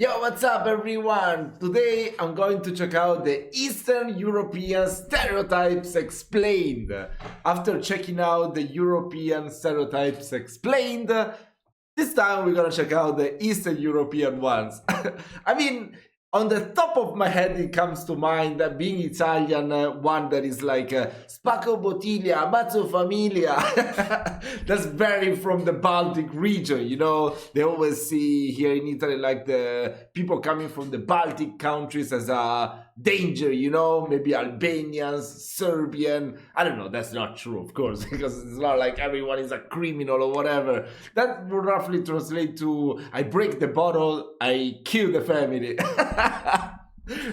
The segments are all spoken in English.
Yo, what's up everyone? Today I'm going to check out the Eastern European Stereotypes Explained. After checking out the European Stereotypes Explained, this time we're gonna check out the Eastern European ones. I mean, on the top of my head it comes to mind that being Italian, one that is like Spacco Bottiglia, Ammazzo Famiglia. That's very from the Baltic region, you know. They always see here in Italy like the people coming from the Baltic countries as a danger, you know, maybe Albanians, Serbian. I don't know, that's not true, of course, because it's not like everyone is a criminal or whatever. That would roughly translate to I break the bottle, I kill the family.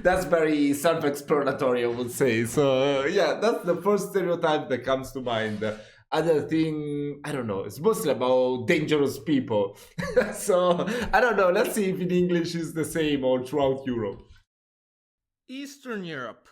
That's very self-explanatory, I would say. So yeah, that's the first stereotype that comes to mind. Other thing, I don't know, it's mostly about dangerous people. So I don't know, let's see if in English is the same all throughout Europe. Eastern Europe.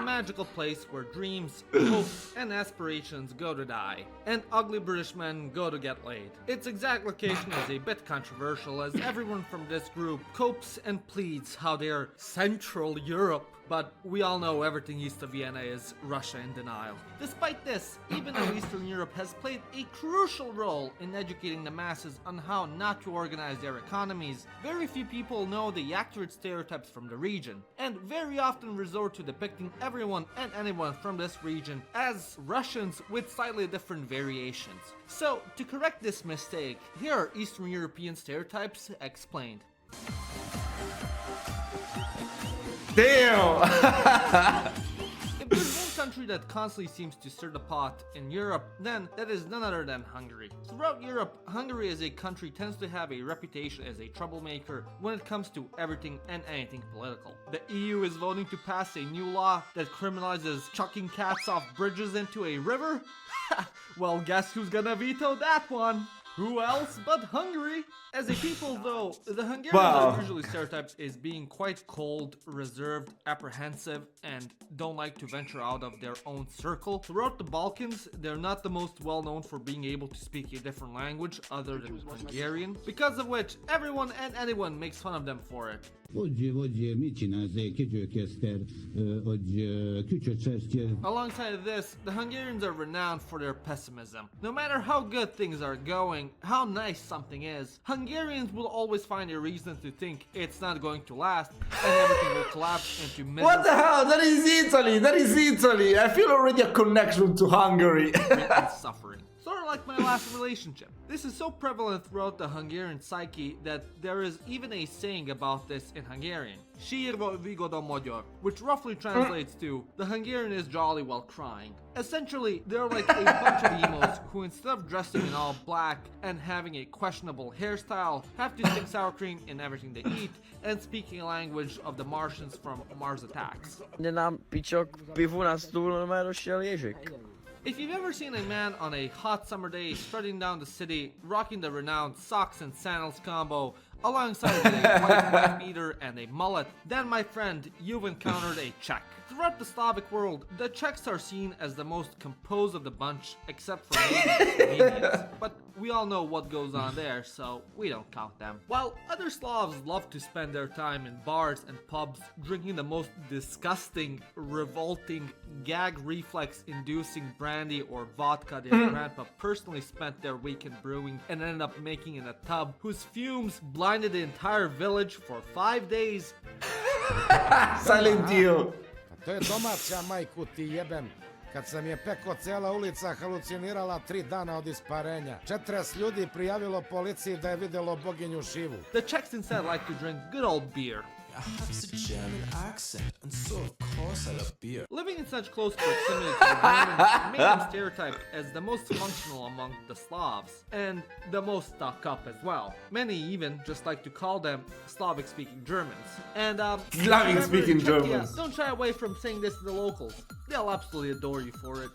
Magical place where dreams, hopes, and aspirations go to die, and ugly British men go to get laid. Its exact location is a bit controversial, as everyone from this group copes and pleads how they're Central Europe, but we all know everything east of Vienna is Russia in denial. Despite this, even though Eastern Europe has played a crucial role in educating the masses on how not to organize their economies, very few people know the accurate stereotypes from the region, and very often resort to depicting everyone and anyone from this region as Russians with slightly different variations. So, to correct this mistake, here are Eastern European stereotypes explained. Damn! If there's one country that constantly seems to stir the pot in Europe, then that is none other than Hungary. Throughout Europe, Hungary as a country tends to have a reputation as a troublemaker when it comes to everything and anything political. The EU is voting to pass a new law that criminalizes chucking cats off bridges into a river? Well, guess who's gonna veto that one? Who else but Hungary? As a people, though, the Hungarians are usually stereotyped as being quite cold, reserved, apprehensive, and don't like to venture out of their own circle. Throughout the Balkans, they're not the most well known for being able to speak a different language other than Hungarian, because of which everyone and anyone makes fun of them for it. Alongside of this, the Hungarians are renowned for their pessimism. No matter how good things are going, how nice something is, Hungarians will always find a reason to think it's not going to last and everything will collapse into misery. What the hell? That is Italy! That is Italy! I feel already a connection to Hungary. And suffering. Sort of like my last relationship. This is so prevalent throughout the Hungarian psyche that there is even a saying about this in Hungarian. Sírva vigod magyar, which roughly translates to the Hungarian is jolly while crying. Essentially, they're like a bunch of emos who instead of dressing in all black and having a questionable hairstyle, have to stick sour cream in everything they eat and speaking a language of the Martians from Mars Attacks. If you've ever seen a man on a hot summer day strutting down the city, rocking the renowned socks and sandals combo, alongside with a white wife beater and a mullet, then my friend, you've encountered a Czech. Throughout the Slavic world, the Czechs are seen as the most composed of the bunch, except for maybe Slovenians. But we all know what goes on there, so we don't count them. While other Slavs love to spend their time in bars and pubs, drinking the most disgusting, revolting, gag reflex-inducing brandy or vodka their grandpa personally spent their weekend brewing and ended up making in a tub, whose fumes blinded the entire village for 5 days. Silent Hill. To je domaća, majku ti jebem. Kad sam je peko, cijela ulica halucinirala 3 dana od isparenja. 40 ljudi prijavilo policiji da je vidjelo boginju Šivu. The Czechs instead like to drink good old beer. I have a German accent, and so of course I love beer. Living in such close proximity to the Germans made them stereotyped as the most functional among the Slavs, and the most stuck up as well. Many even just like to call them Slavic-speaking Germans. And Slavic-speaking Germans. Don't shy away from saying this to the locals. They'll absolutely adore you for it.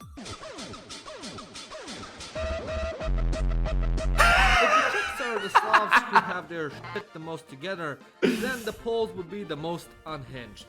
If the Czechs are the Slavs who have their shit the most together, then the Poles would be the most unhinged.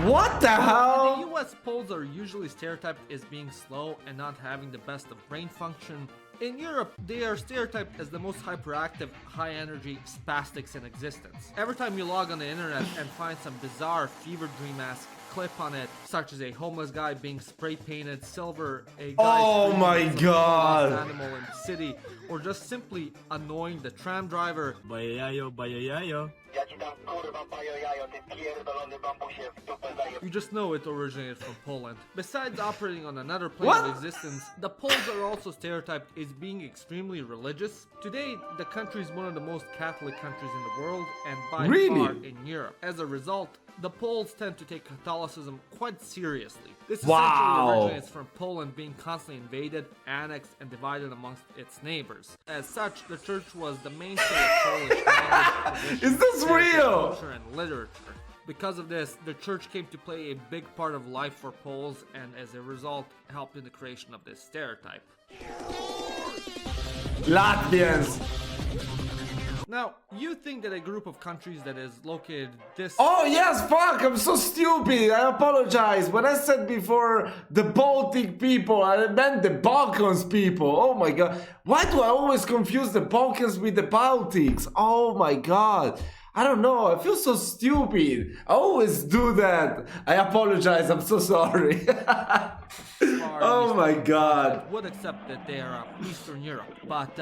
What the In hell? the US, Poles are usually stereotyped as being slow and not having the best of brain function. In Europe, they are stereotyped as the most hyperactive, high-energy spastics in existence. Every time you log on the internet and find some bizarre fever dream-ass clip on it, such as a homeless guy being spray-painted silver, a guy Oh screaming my at some God. lost animal in the city, or just simply annoying the tram driver, you just know it originated from Poland. Besides operating on another plane What? of existence, the Poles are also stereotyped as being extremely religious. Today, the country is one of the most Catholic countries in the world and by Really? far in Europe. As a result, the Poles tend to take Catholicism quite seriously. This Wow. essentially originates from Poland being constantly invaded, annexed, and divided amongst its neighbors. As such, the church was the mainstay of Polish language, tradition, Is this heritage, real? culture, and literature. Because of this, the church came to play a big part of life for Poles and as a result helped in the creation of this stereotype. Latvians. Now, you think that a group of countries that is located this Oh yes, fuck, I'm so stupid. I apologize. When I said before the Baltic people, I meant the Balkans people. Oh my god. Why do I always confuse the Balkans with the Baltics? Oh my god. I don't know, I feel so stupid. I always do that. I apologize, I'm so sorry. far Oh east my god. would accept that they are Eastern Europe. But,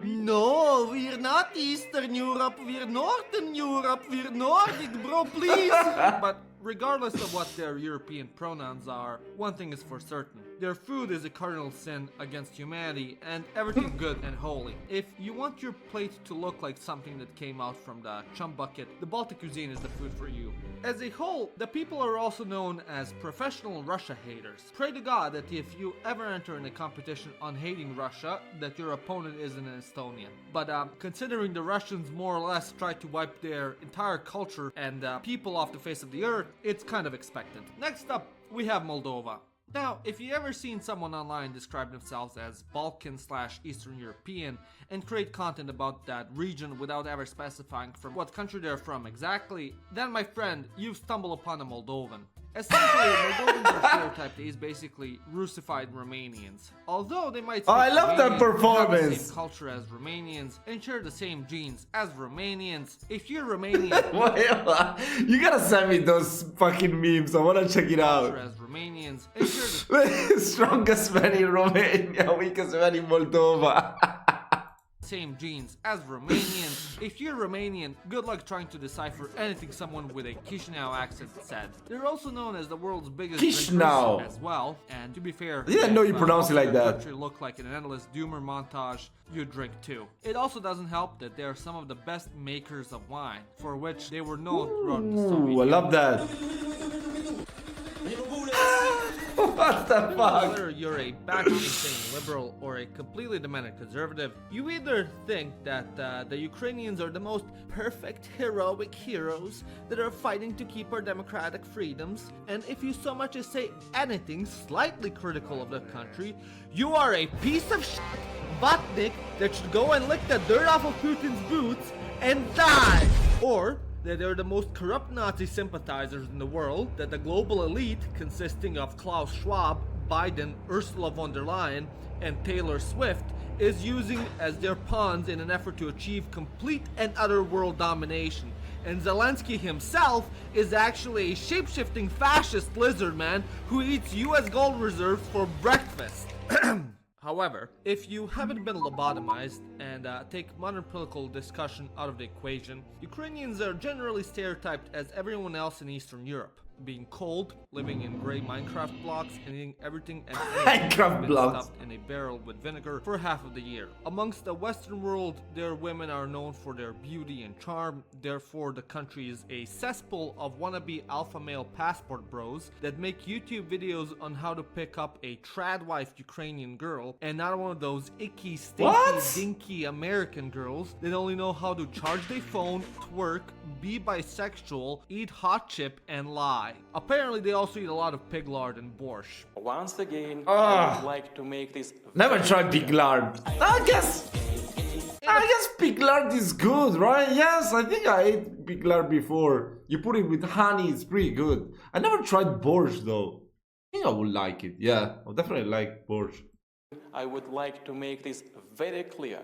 no, we're not Eastern Europe, we're Northern Europe, we're Nordic, bro, please. But regardless of what their European pronouns are, one thing is for certain. Their food is a cardinal sin against humanity and everything good and holy. If you want your plate to look like something that came out from the chum bucket, the Baltic cuisine is the food for you. As a whole, the people are also known as professional Russia haters. Pray to God that if you ever enter in a competition on hating Russia, that your opponent isn't an Estonian. But considering the Russians more or less tried to wipe their entire culture and people off the face of the earth, it's kind of expected. Next up, we have Moldova. Now, if you ever seen someone online describe themselves as Balkan/Eastern European and create content about that region without ever specifying from what country they're from exactly, then my friend, you've stumbled upon a Moldovan. Essentially, Moldovans are stereotyped as basically Russified Romanians. Although they might Oh, I speak love that Romanian, have the performance. same culture as Romanians, and share the same genes as Romanians. If you're Romanian, You gotta send me those fucking memes, I wanna check it out. as Romanians, and share the Strongest man in Romania, weakest man in Moldova. same genes as Romanians. If you're Romanian, good luck trying to decipher anything someone with a Chisinau accent said. They're also known as the world's biggest Chisinau. drinkers as well, and to be fair, I didn't know you if, pronounce it like your that. country look like an endless doomer montage, you drink too. It also doesn't help that they are some of the best makers of wine, for which they were known throughout the Soviet Ooh, I love that. What the fuck? Whether you're a back-insane liberal or a completely demented conservative, you either think that the Ukrainians are the most perfect, heroic heroes that are fighting to keep our democratic freedoms, and if you so much as say anything slightly critical of the country, you are a piece of shit, Vatnik, that should go and lick the dirt off of Putin's boots and die! Or that they're the most corrupt Nazi sympathizers in the world, that the global elite, consisting of Klaus Schwab, Biden, Ursula von der Leyen, and Taylor Swift, is using as their pawns in an effort to achieve complete and utter world domination. And Zelensky himself is actually a shape-shifting fascist lizard man who eats US gold reserves for breakfast. However, if you haven't been lobotomized and take modern political discussion out of the equation, Ukrainians are generally stereotyped as everyone else in Eastern Europe, being cold, living in gray Minecraft blocks, and eating everything and anything Minecraft that's been blocks. stuffed in a barrel with vinegar for half of the year. Amongst the Western world, their women are known for their beauty and charm, therefore the country is a cesspool of wannabe alpha male passport bros that make YouTube videos on how to pick up a trad wife Ukrainian girl, and not one of those icky, stinky, What? dinky American girls that only know how to charge their phone, twerk, be bisexual, eat hot chip, and lie. Apparently they also eat a lot of pig lard and borscht. Once again, Ah. I would like to make this Never tried big lard. I guess. I guess pig lard is good, right? Yes, I think I ate pig lard before. You put it with honey, it's pretty good. I never tried borscht though. I think I would like it. Yeah, I would definitely like borscht. I would like to make this very clear.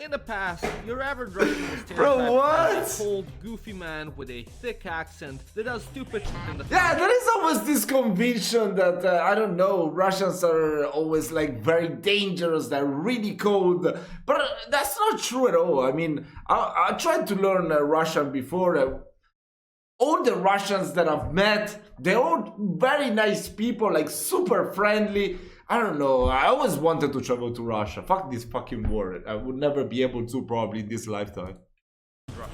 In the past, your average Russian was Bro, stereotyped what? as a cold, goofy man with a thick accent that does stupid shit in the Yeah, there is always this conviction that, I don't know, Russians are always like very dangerous, they're really cold. But that's not true at all. I mean, I tried to learn Russian before. All the Russians that I've met, they're all very nice people, like super friendly. I don't know, I always wanted to travel to Russia. Fuck this fucking war. I would never be able to probably in this lifetime.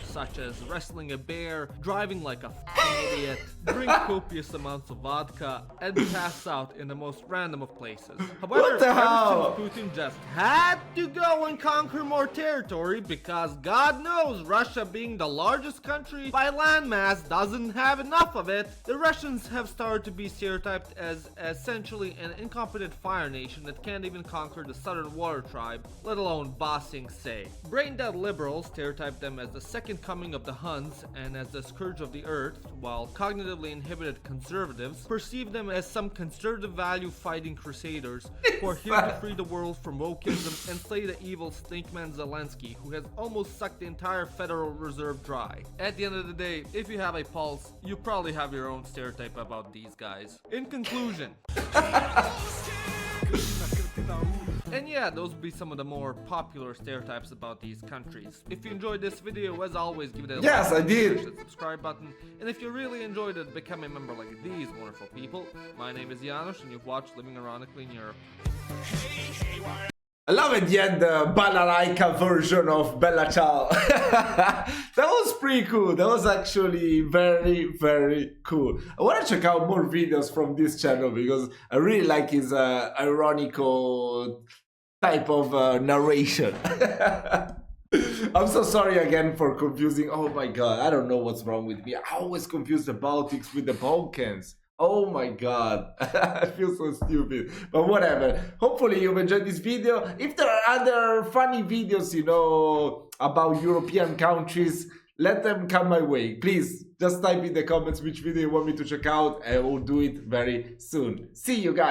such as wrestling a bear, driving like a f***ing idiot, drink copious amounts of vodka, and pass out in the most random of places. However, What the hell? ever since Putin just had to go and conquer more territory because God knows Russia being the largest country by landmass doesn't have enough of it, the Russians have started to be stereotyped as essentially an incompetent fire nation that can't even conquer the southern water tribe, let alone bossing say. Brain-dead liberals stereotype them as the second coming of the Huns and as the scourge of the earth, while cognitively inhibited conservatives perceive them as some conservative value-fighting crusaders who are here to free the world from wokeism and slay the evil stinkman Zelensky, who has almost sucked the entire Federal Reserve dry. At the end of the day, if you have a pulse, you probably have your own stereotype about these guys. In conclusion, and yeah, those would be some of the more popular stereotypes about these countries. If you enjoyed this video, as always, give it a Yes, like, I did. smash that subscribe button, and if you really enjoyed it, become a member like these wonderful people. My name is Janos, and you've watched Living Ironically in Europe. I love it, yet the balalaika version of Bella Ciao. That was pretty cool. That was actually very, very cool. I want to check out more videos from this channel because I really like his ironical type of narration. I'm so sorry again for confusing. Oh my god, I don't know what's wrong with me. I always confuse the Baltics with the Balkans. Oh my god, I feel so stupid, but whatever. Hopefully you've enjoyed this video. If there are other funny videos, you know, about European countries, let them come my way. Please, just type in the comments which video you want me to check out and I will do it very soon. See you guys.